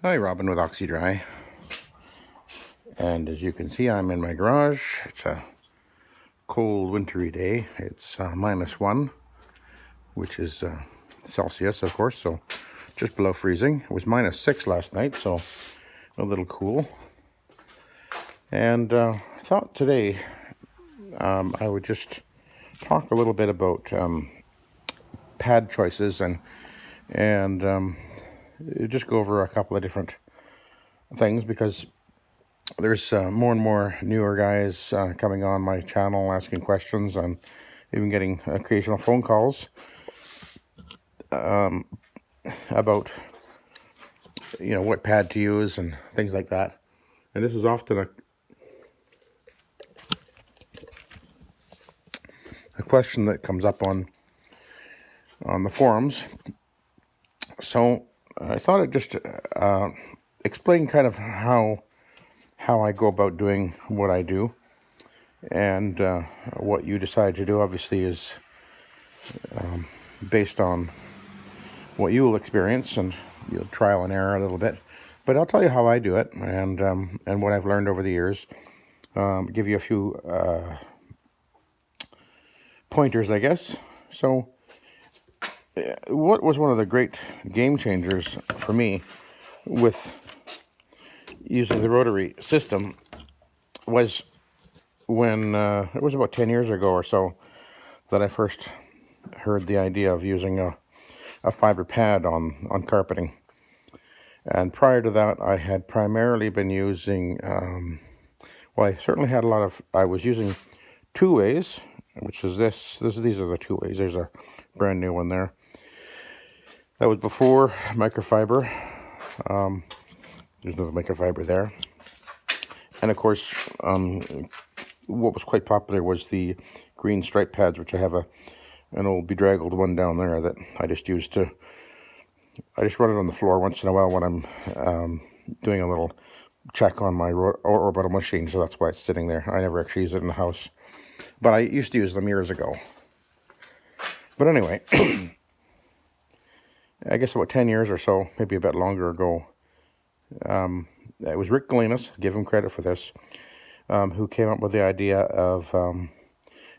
Hi, Robin with Oxy-Dry. And as you can see, I'm in my garage. It's a cold, wintry day. It's -1, which is Celsius, of course, so just below freezing. It was -6 last night, so a little cool. And I thought today I would just talk a little bit about pad choices and just go over a couple of different things, because there's more and more newer guys coming on my channel asking questions, and even getting occasional phone calls about what pad to use and things like that. And this is often a question that comes up on the forums. So I thought I'd just explain kind of how I go about doing what I do. And what you decide to do, obviously, is based on what you will experience, and you'll trial and error a little bit. But I'll tell you how I do it, and what I've learned over the years. Give you a few pointers, I guess. So, what was one of the great game changers for me with using the rotary system was when it was about 10 years ago or so that I first heard the idea of using a fiber pad on carpeting. And prior to that, I had primarily been using, well, I certainly had I was using 2-ways, which is these are the 2-ways. There's a brand new one there. That was before microfiber. There's no microfiber there. And of course, what was quite popular was the green stripe pads, which I have an old bedraggled one down there that I just run it on the floor once in a while when I'm doing a little check on my orbital machine, so that's why it's sitting there. I never actually use it in the house, but I used to use them years ago. But anyway, I guess about 10 years or so, maybe a bit longer ago, it was Rick Galinas, give him credit for this, who came up with the idea of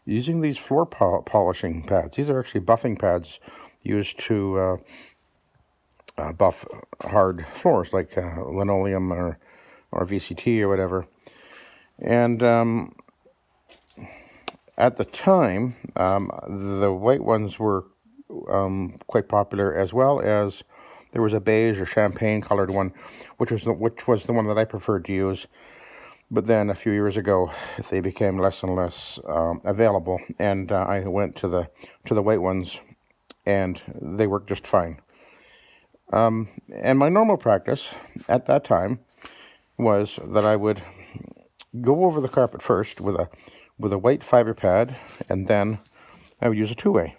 using these floor polishing pads. These are actually buffing pads used to buff hard floors like linoleum or VCT or whatever. And at the time, the white ones were quite popular, as well as there was a beige or champagne colored one, which was the one that I preferred to use. But then a few years ago, they became less and less available, and I went to the white ones, and they worked just fine. And my normal practice at that time was that I would go over the carpet first with a white fiber pad, and then I would use a 2-way.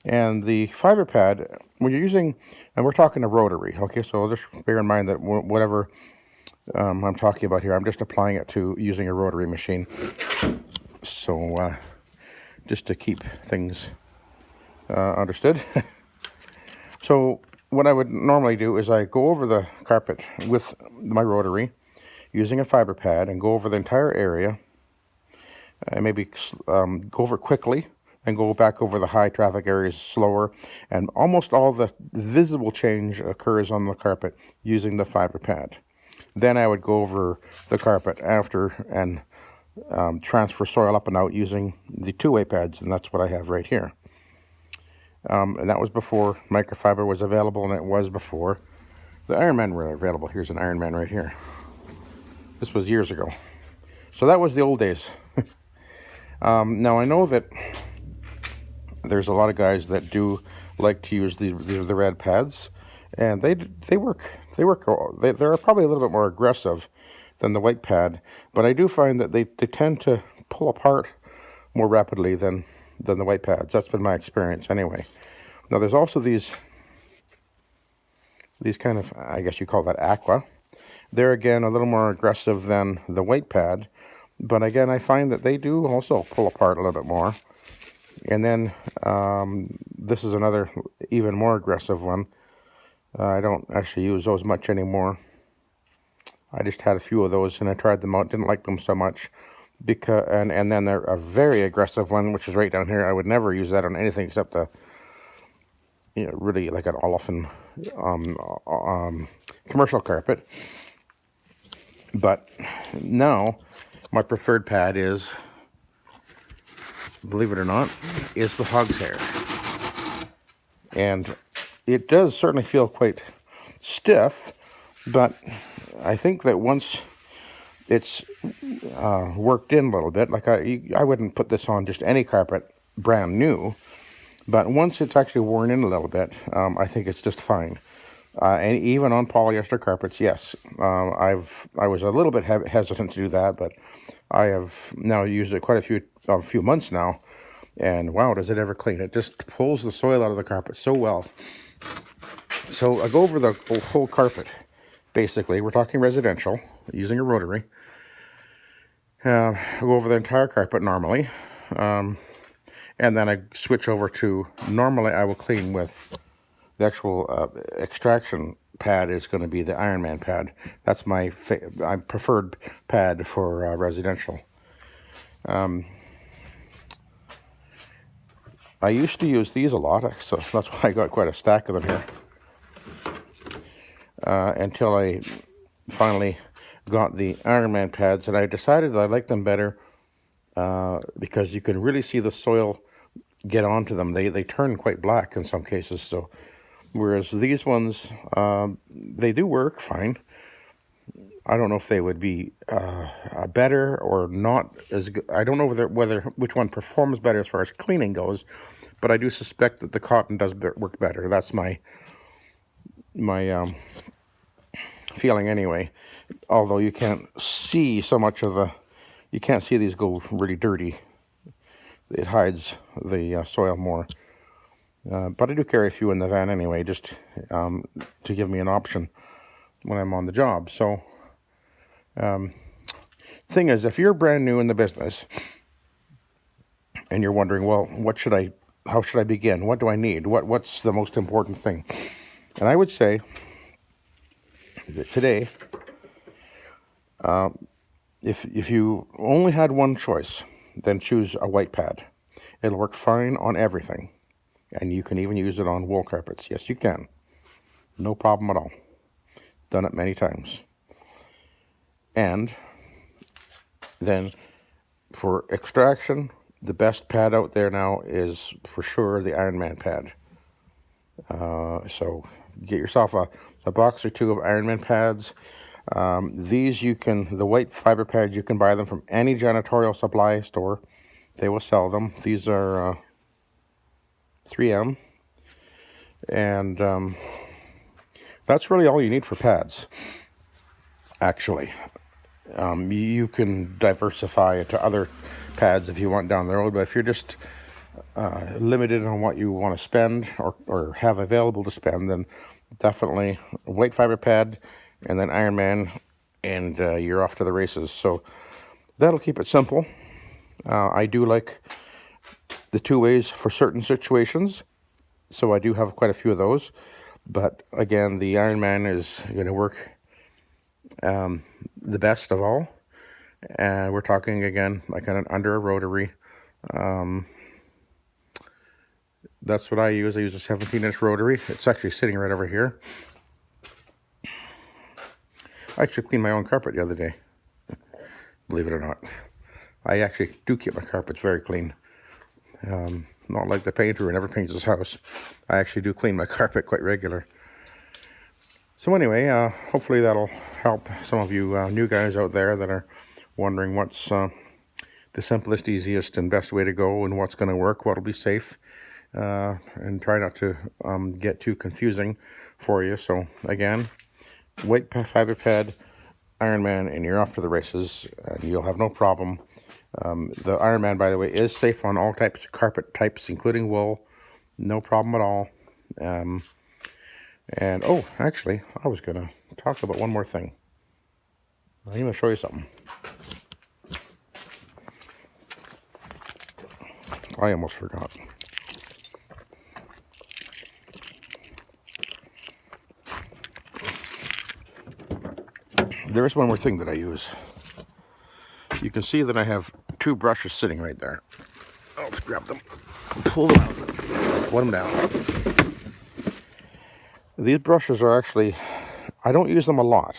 And the fiber pad, when you're using, and we're talking a rotary, okay, so just bear in mind that whatever I'm talking about here, I'm just applying it to using a rotary machine. So just to keep things understood. So what I would normally do is I go over the carpet with my rotary using a fiber pad and go over the entire area, and maybe go over quickly and go back over the high traffic areas slower, and almost all the visible change occurs on the carpet using the fiber pad. Then I would go over the carpet after and transfer soil up and out using the 2-way pads, and that's what I have right here. And that was before microfiber was available, and it was before the Ironman were available. Here's an Ironman right here. This was years ago. So that was the old days. Now I know that there's a lot of guys that do like to use the red pads, and they work. They're probably a little bit more aggressive than the white pad, but I do find that they tend to pull apart more rapidly than the white pads. That's been my experience anyway. Now there's also these kind of, I guess you call that aqua. They're again a little more aggressive than the white pad, but again I find that they do also pull apart a little bit more. And then this is another even more aggressive one. I don't actually use those much anymore. I just had a few of those and I tried them out, didn't like them so much. And then they're a very aggressive one, which is right down here. I would never use that on anything except really like an olefin commercial carpet. But now my preferred pad is, believe it or not, is the hog's hair. And it does certainly feel quite stiff, but I think that once it's worked in a little bit, like I wouldn't put this on just any carpet brand new, but once it's actually worn in a little bit, I think it's just fine. And even on polyester carpets, yes, I was a little bit hesitant to do that, but I have now used it quite a few months now, and wow, does it ever clean! It just pulls the soil out of the carpet so well. So I go over the whole carpet. Basically, we're talking residential, using a rotary. I go over the entire carpet normally, and then I switch over to, normally I will clean with the actual extraction pad is going to be the Ironman pad. That's my preferred pad for residential. I used to use these a lot, so that's why I got quite a stack of them here. Until I finally got the Ironman pads, and I decided that I like them better because you can really see the soil get onto them. They turn quite black in some cases. So, whereas these ones, they do work fine. I don't know if they would be better or not as good. I don't know whether which one performs better as far as cleaning goes, but I do suspect that the cotton does work better. That's my feeling anyway. Although you can't see so much of you can't see these go really dirty. It hides the soil more. But I do carry a few in the van anyway, just to give me an option when I'm on the job. So, thing is, if you're brand new in the business and you're wondering, well, how should I begin? What do I need? What's the most important thing? And I would say that today, if you only had one choice, then choose a white pad. It'll work fine on everything. And you can even use it on wool carpets. Yes, you can. No problem at all. Done it many times. And then for extraction, the best pad out there now is for sure the Ironman pad. So get yourself a box or two of Ironman pads. These the white Fibrepads, you can buy them from any janitorial supply store. They will sell them. These are 3M. And that's really all you need for pads, actually. You can diversify to other pads if you want down the road, but if you're just limited on what you want to spend or have available to spend, then definitely a white fiber pad and then Ironman, and you're off to the races. So that'll keep it simple. I do like the two ways for certain situations, so I do have quite a few of those. But again, the Ironman is going to work the best of all. And we're talking again like under a rotary. That's what I use. I use a 17-inch rotary. It's actually sitting right over here. I actually cleaned my own carpet the other day. Believe it or not. I actually do keep my carpets very clean. Not like the painter who never paints his house. I actually do clean my carpet quite regular. So anyway, hopefully that'll help some of you new guys out there that are wondering what's the simplest, easiest, and best way to go, and what's going to work, what'll be safe, and try not to get too confusing for you. So again, white fiber pad, Ironman, and you're off to the races, and you'll have no problem. The Ironman, by the way, is safe on all types of carpet types, including wool. No problem at all. And oh, actually, I was going to talk about one more thing. I'm going to show you something. I almost forgot. There is one more thing that I use. You can see that I have two brushes sitting right there. Let's grab them, pull them out, put them down. These brushes are actually, I don't use them a lot,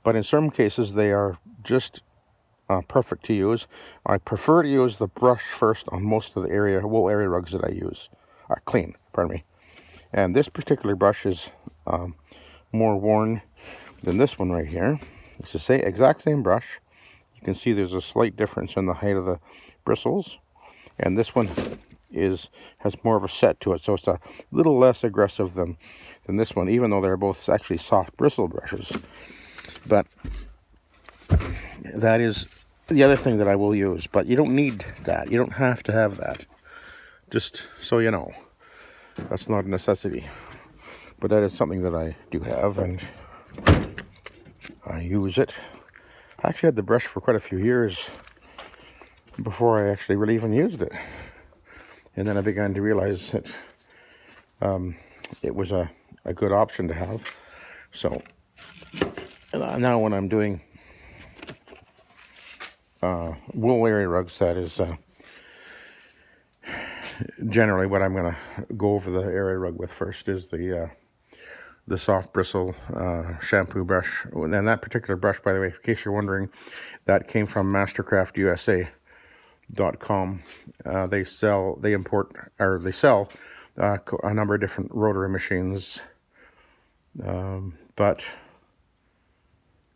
but in some cases they are just perfect to use. I prefer to use the brush first on most of the wool area rugs that I use, clean, pardon me. And this particular brush is more worn than this one right here. It's the exact same brush. You can see there's a slight difference in the height of the bristles, and this one has more of a set to it, so it's a little less aggressive than this one, even though they're both actually soft bristle brushes. But that is the other thing that I will use, but you don't need that. You don't have to have that, just so you know. That's not a necessity, but that is something that I do have, and I use it. I actually had the brush for quite a few years before I actually really even used it. And then I began to realize that it was a good option to have. So now when I'm doing wool area rugs, that is generally what I'm going to go over the area rug with first, is the soft bristle shampoo brush. And that particular brush, by the way, in case you're wondering, that came from mastercraftusa.com. They sell a number of different rotary machines, but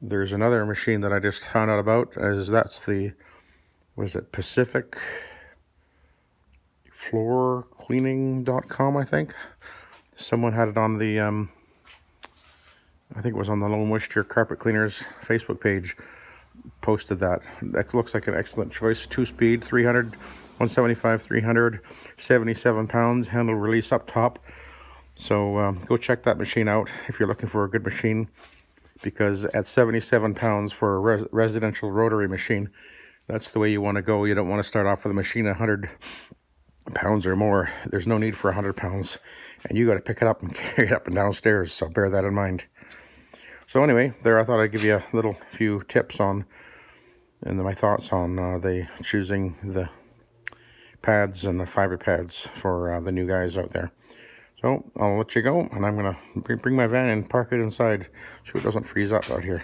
there's another machine that I just found out about, that's the, Pacific Floor Cleaning.com, I think. Someone had it on the I think it was on the Low Moisture Carpet Cleaners Facebook page, posted that. That looks like an excellent choice. 2-speed, 175, 300, 77 pounds, handle release up top. So go check that machine out if you're looking for a good machine, because at 77 pounds for a residential rotary machine, that's the way you want to go. You don't want to start off with a machine 100 pounds or more. There's no need for 100 pounds, and you got to pick it up and carry it up and downstairs, so bear that in mind. So anyway, there, I thought I'd give you a little few tips on, and my thoughts on choosing the pads and the Fibrepads for the new guys out there. So I'll let you go, and I'm gonna bring my van and park it inside so it doesn't freeze up out here.